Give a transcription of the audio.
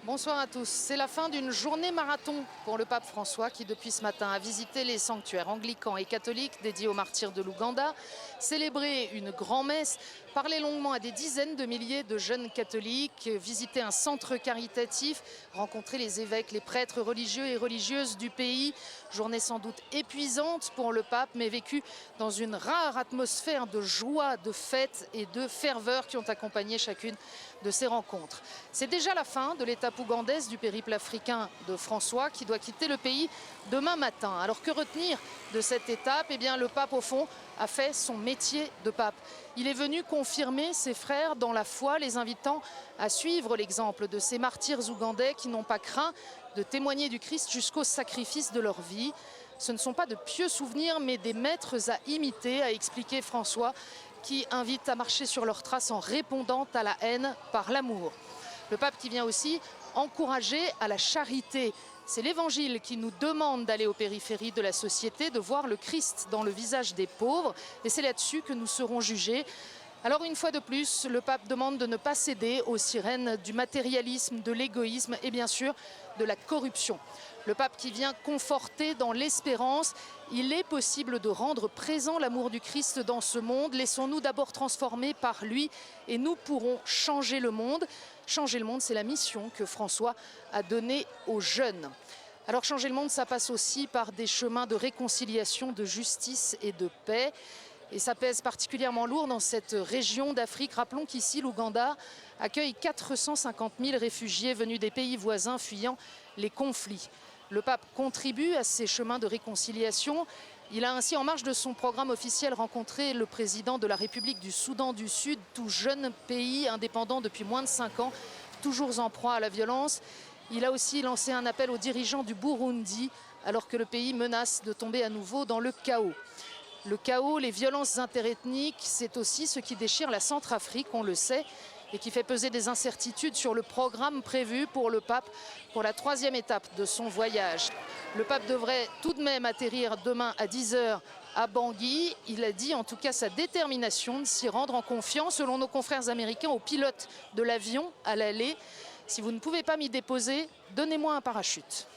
Bonsoir à tous. C'est la fin d'une journée marathon pour le pape François qui depuis ce matin a visité les sanctuaires anglicans et catholiques dédiés aux martyrs de l'Ouganda, célébré une grand-messe, parlé longuement à des dizaines de milliers de jeunes catholiques, visité un centre caritatif, rencontré les évêques, les prêtres religieux et religieuses du pays. Journée sans doute épuisante pour le pape, mais vécue dans une rare atmosphère de joie, de fête et de ferveur qui ont accompagné chacune de ces rencontres. C'est déjà la fin de l'étape ougandaise du périple africain de François qui doit quitter le pays demain matin. Alors que retenir de cette étape? Eh bien, le pape, au fond, a fait son métier de pape. Il est venu confirmer ses frères dans la foi, les invitant à suivre l'exemple de ces martyrs ougandais qui n'ont pas craint de témoigner du Christ jusqu'au sacrifice de leur vie. Ce ne sont pas de pieux souvenirs, mais des maîtres à imiter, a expliqué François, qui invite à marcher sur leurs traces en répondant à la haine par l'amour. Le pape qui vient aussi encourager à la charité. C'est l'Évangile qui nous demande d'aller aux périphéries de la société, de voir le Christ dans le visage des pauvres. Et c'est là-dessus que nous serons jugés. Alors une fois de plus, le pape demande de ne pas céder aux sirènes du matérialisme, de l'égoïsme et bien sûr de la corruption. Le pape qui vient conforter dans l'espérance. Il est possible de rendre présent l'amour du Christ dans ce monde. Laissons-nous d'abord transformer par lui et nous pourrons changer le monde. Changer le monde, c'est la mission que François a donnée aux jeunes. Alors changer le monde, ça passe aussi par des chemins de réconciliation, de justice et de paix. Et ça pèse particulièrement lourd dans cette région d'Afrique. Rappelons qu'ici, l'Ouganda accueille 450 000 réfugiés venus des pays voisins fuyant les conflits. Le pape contribue à ces chemins de réconciliation. Il a ainsi, en marge de son programme officiel, rencontré le président de la République du Soudan du Sud, tout jeune pays indépendant depuis moins de 5 ans, toujours en proie à la violence. Il a aussi lancé un appel aux dirigeants du Burundi, alors que le pays menace de tomber à nouveau dans le chaos. Le chaos, les violences interethniques, c'est aussi ce qui déchire la Centrafrique, on le sait, et qui fait peser des incertitudes sur le programme prévu pour le pape pour la 3e étape de son voyage. Le pape devrait tout de même atterrir demain à 10 h à Bangui. Il a dit en tout cas sa détermination de s'y rendre en confiant, selon nos confrères américains, au pilote de l'avion à l'aller. Si vous ne pouvez pas m'y déposer, donnez-moi un parachute.